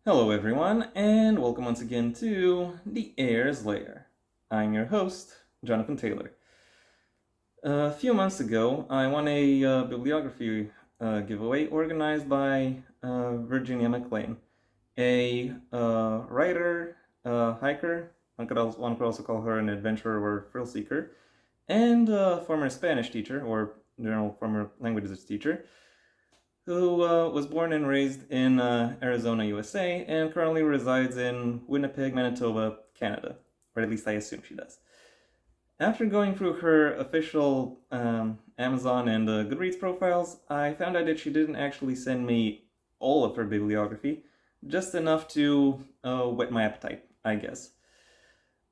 Hello everyone, and welcome once again to the Heir's Lair. I'm your host, Jonathan Taylor. A few months ago, I won a bibliography giveaway organized by Virginia McLean, a writer, hiker, one could also call her an adventurer or thrill seeker, and a former Spanish teacher, or general former languages teacher, who was born and raised in Arizona, USA, and currently resides in Winnipeg, Manitoba, Canada. Or at least I assume she does. After going through her official Amazon and Goodreads profiles, I found out that she didn't actually send me all of her bibliography, just enough to whet my appetite, I guess.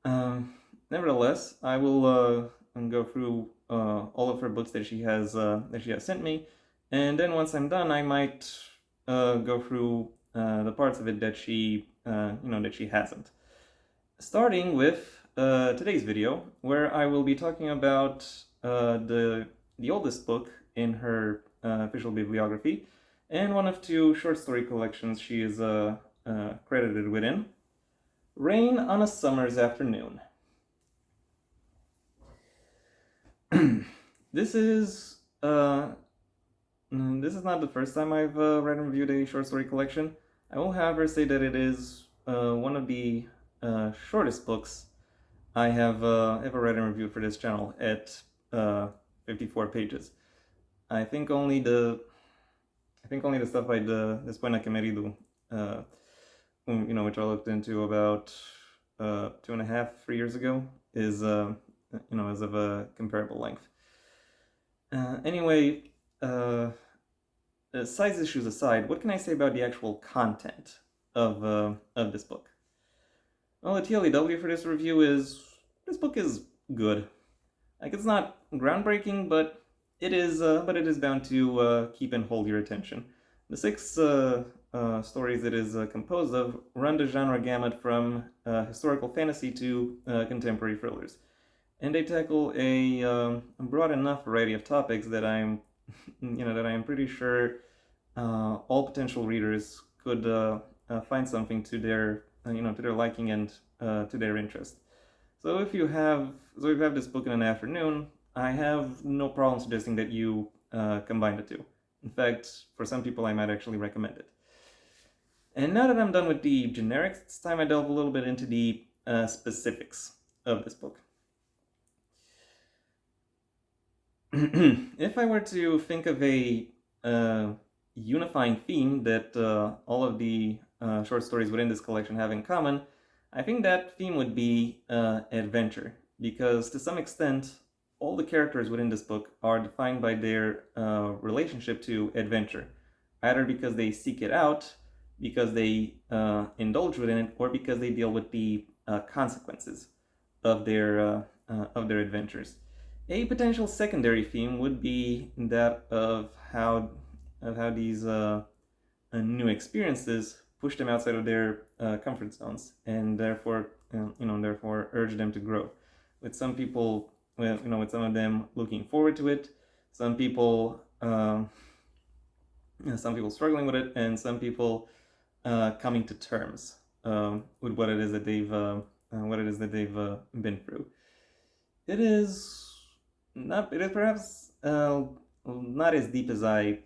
Nevertheless, I will go through all of her books that she has sent me, and then once I'm done, I might go through the parts of it that she that she hasn't. Starting with today's video, where I will be talking about the oldest book in her official bibliography, and one of two short story collections she is credited within. Rain on a Summer's Afternoon. This is not the first time I've read and reviewed a short story collection. I will, however, say that it is one of the shortest books I have ever read and reviewed for this channel at 54 pages. I think only the stuff by Después na Quemerido, which I looked into about 2.5-3 years ago, is is of a comparable length. Anyway, size issues aside, what can I say about the actual content of this book? Well, the TLEW for this review is this book is good. Like, it's not groundbreaking, but it is bound to keep and hold your attention. The 6 stories it is composed of run the genre gamut from historical fantasy to contemporary thrillers, and they tackle a broad enough variety of topics that I'm pretty sure all potential readers could find something to their liking and to their interest. So if you have this book in an afternoon, I have no problem suggesting that you combine the two. In fact, for some people, I might actually recommend it. And now that I'm done with the generics, it's time I delve a little bit into the specifics of this book. If I were to think of a unifying theme that all of the short stories within this collection have in common, I think that theme would be adventure, because to some extent, all the characters within this book are defined by their relationship to adventure, either because they seek it out, because they indulge within it, or because they deal with the consequences of their adventures. A potential secondary theme would be that of how these new experiences push them outside of their comfort zones, and therefore urge them to grow. With some people, with some of them looking forward to it, some people struggling with it, and some people coming to terms with what it is that they've been through. It is perhaps not as deep as I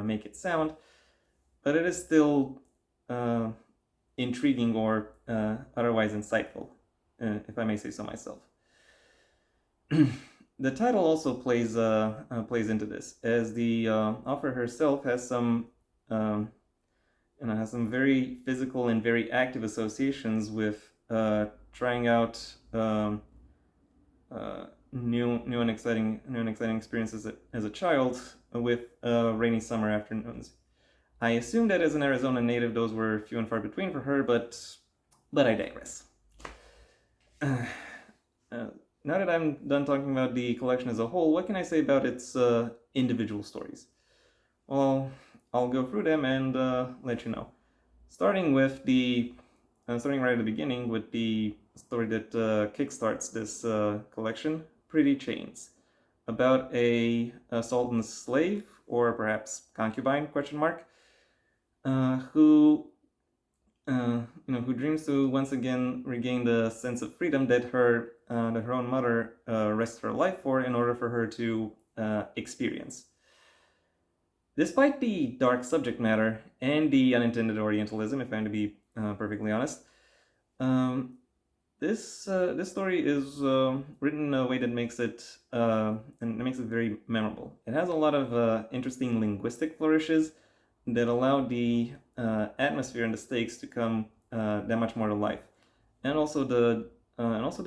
make it sound, but it is still intriguing or otherwise insightful, if I may say so myself. The title also plays into this, as the author herself has some very physical and very active associations with trying out new and exciting experiences as a child with rainy summer afternoons. I assume that as an Arizona native, those were few and far between for her, but I digress. Now that I'm done talking about the collection as a whole, what can I say about its individual stories? Well, I'll go through them and let you know. Starting right at the beginning with the story that kickstarts this collection, Pretty Chains, about a sultan's slave, or perhaps concubine, who who dreams to once again regain the sense of freedom that her own mother rests her life for in order for her to experience. Despite the dark subject matter and the unintended Orientalism, if I'm to be perfectly honest, um, this story is written in a way that makes it very memorable. It has a lot of interesting linguistic flourishes that allow the atmosphere and the stakes to come that much more to life, and also the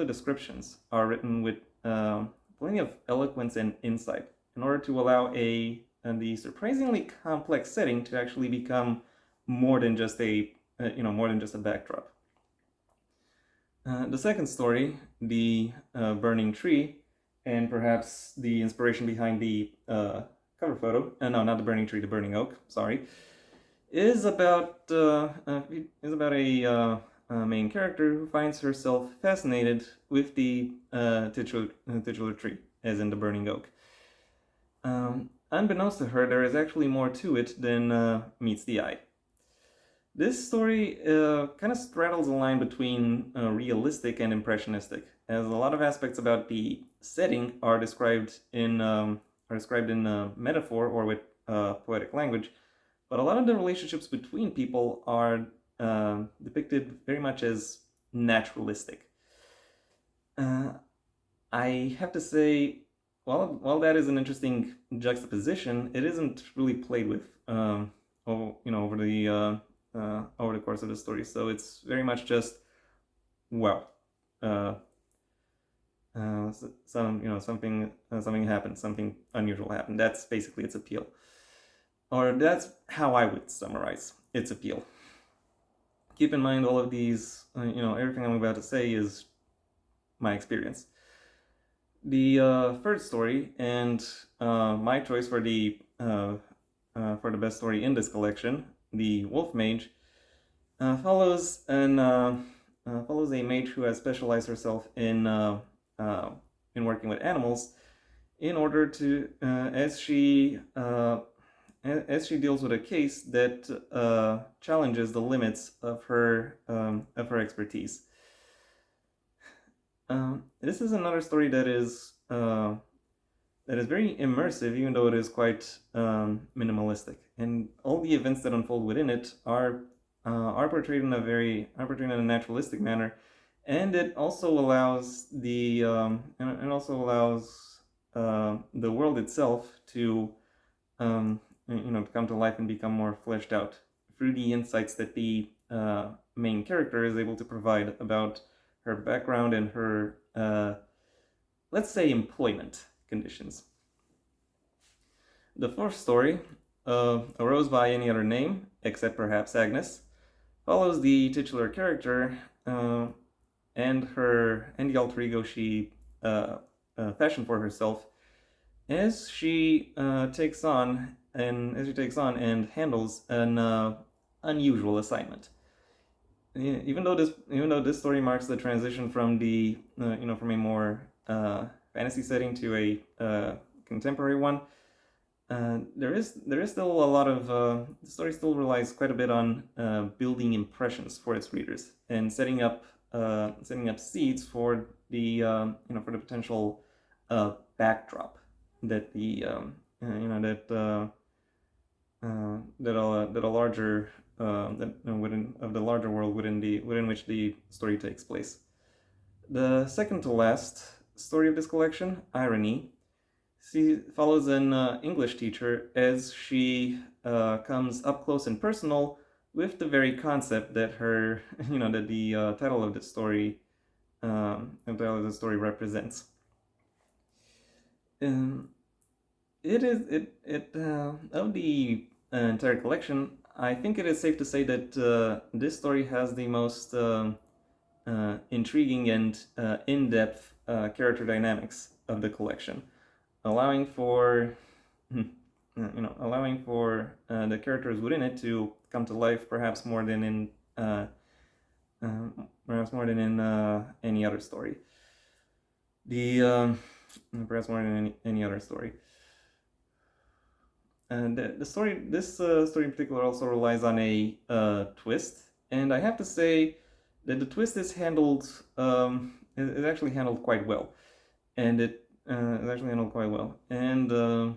descriptions are written with plenty of eloquence and insight in order to allow the surprisingly complex setting to actually become more than just more than just a backdrop. The second story, the burning tree, and perhaps the inspiration behind the cover photo. No, not the burning tree, the burning oak. Sorry, is about a main character who finds herself fascinated with the titular tree, as in the burning oak. Unbeknownst to her, there is actually more to it than meets the eye. This story kind of straddles a line between realistic and impressionistic, as a lot of aspects about the setting are described in metaphor or with poetic language, but a lot of the relationships between people are depicted very much as naturalistic. I have to say, while that is an interesting juxtaposition, it isn't really played with over the course of the story. So it's very much just well, uh, something happened, something unusual happened. That's basically its appeal, or that's how I would summarize its appeal. Keep in mind, all of these, everything I'm about to say is my experience. The third story, and my choice for the best story in this collection, the Wolf Mage, follows a mage who has specialized herself in working with animals in order to as she deals with a case that challenges the limits of her expertise. This is another story that is very immersive, even though it is quite minimalistic, and all the events that unfold within it are portrayed in a naturalistic manner, and it also allows the world itself to to come to life and become more fleshed out through the insights that the main character is able to provide about her background and her let's say employment conditions. The fourth story, A Rose by Any Other Name, except perhaps Agnes, follows the titular character and the alter ego she fashioned for herself as she takes on and handles an unusual assignment. Even though this story marks the transition from from a more fantasy setting to a contemporary one, there is still a lot of the story still relies quite a bit on building impressions for its readers and setting up seeds for the for the potential backdrop that the that a larger within of the larger world within which the story takes place. The second to last story of this collection, Irony, she follows an English teacher as she comes up close and personal with the very concept that her that the title of the story represents. It is it Of the entire collection, I think it is safe to say that this story has the most intriguing and in-depth character dynamics of the collection, allowing for the characters within it to come to life perhaps more than in any other story. The perhaps more than any other story. this story in particular also relies on a twist, and I have to say that the twist is is actually handled quite well, and it is actually handled quite well, and that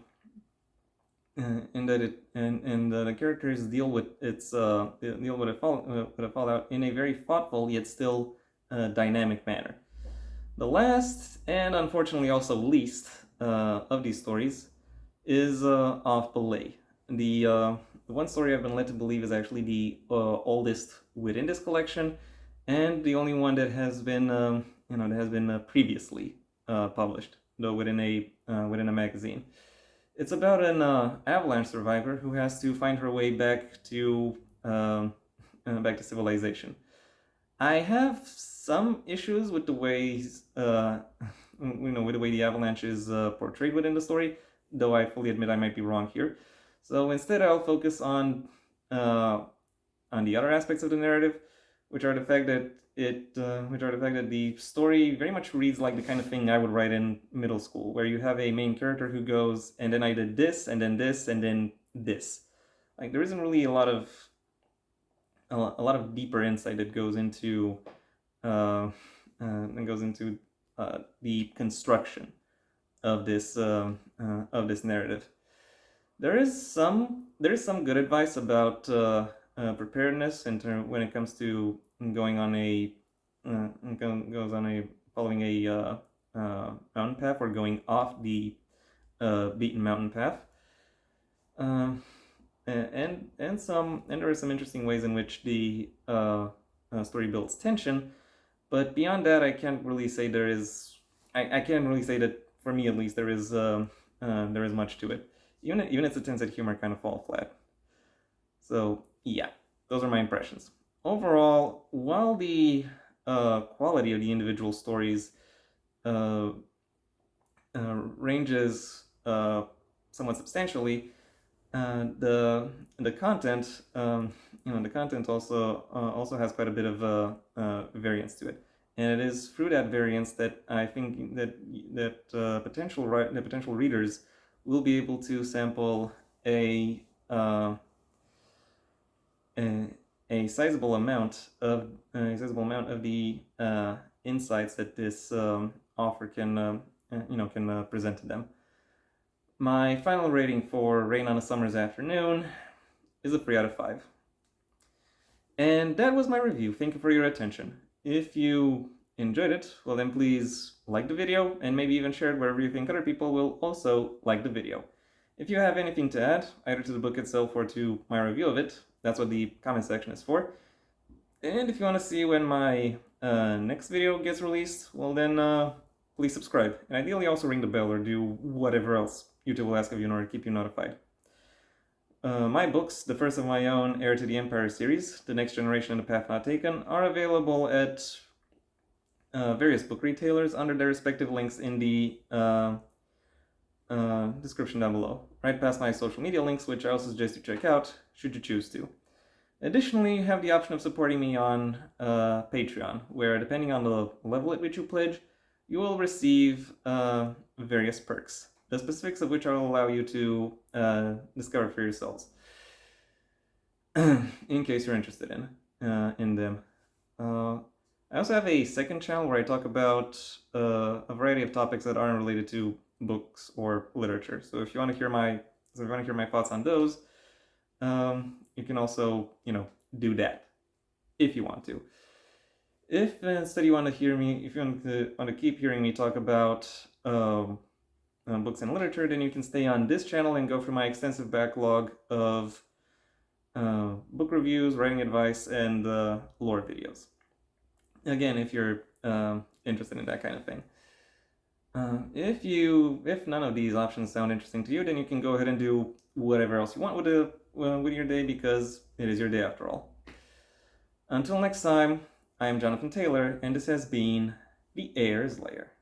the characters deal with deal with with a fallout in a very thoughtful yet still dynamic manner. The last and unfortunately also least of these stories is Off Belay. The one story I've been led to believe is actually the oldest within this collection, and the only one that has been previously published, though within a magazine. It's about an avalanche survivor who has to find her way back to civilization. I have some issues with the way with the way the avalanche is portrayed within the story, though I fully admit I might be wrong here. So instead, I'll focus on the other aspects of the narrative, which are the fact that the story very much reads like the kind of thing I would write in middle school, where you have a main character who goes, and then I did this, and then this, and then this. Like there isn't really a lot of deeper insight that goes into the construction of this narrative. There is some good advice about preparedness when it comes to going on a goes on a following a mountain path or going off the beaten mountain path. And there are some interesting ways in which the story builds tension, but beyond that, I can't really say there is. I can't really say that for me at least there is much to it. Even its attempts at humor kind of fall flat. So yeah, those are my impressions. Overall, while the quality of the individual stories ranges somewhat substantially, the content the content also has quite a bit of variance to it, and it is through that variance that I think that potential readers will be able to sample a sizable amount of the insights that this author can present to them. My final rating for Rain on a Summer's Afternoon is a 3 out of 5. And that was my review. Thank you for your attention. If you enjoyed it, well then please like the video and maybe even share it wherever you think other people will also like the video. If you have anything to add, either to the book itself or to my review of it, that's what the comment section is for. And if you want to see when my next video gets released, well then please subscribe. And ideally also ring the bell or do whatever else YouTube will ask of you in order to keep you notified. My books, the first of my own Heir to the Empire series, The Next Generation and The Path Not Taken, are available at various book retailers under their respective links in the description down below, right past my social media links, which I also suggest you check out, should you choose to. Additionally, you have the option of supporting me on Patreon, where depending on the level at which you pledge, you will receive various perks, the specifics of which I will allow you to discover for yourselves, in case you're interested in them. I also have a second channel where I talk about a variety of topics that aren't related to books or literature. So if you want to hear my thoughts on those, you can also do that if you want to. If instead you want to keep hearing me talk about books and literature, then you can stay on this channel and go through my extensive backlog of book reviews, writing advice, and lore videos. Again, if you're interested in that kind of thing. If none of these options sound interesting to you, then you can go ahead and do whatever else you want with your day, because it is your day after all. Until next time, I am Jonathan Taylor, and this has been The Heir's Lair.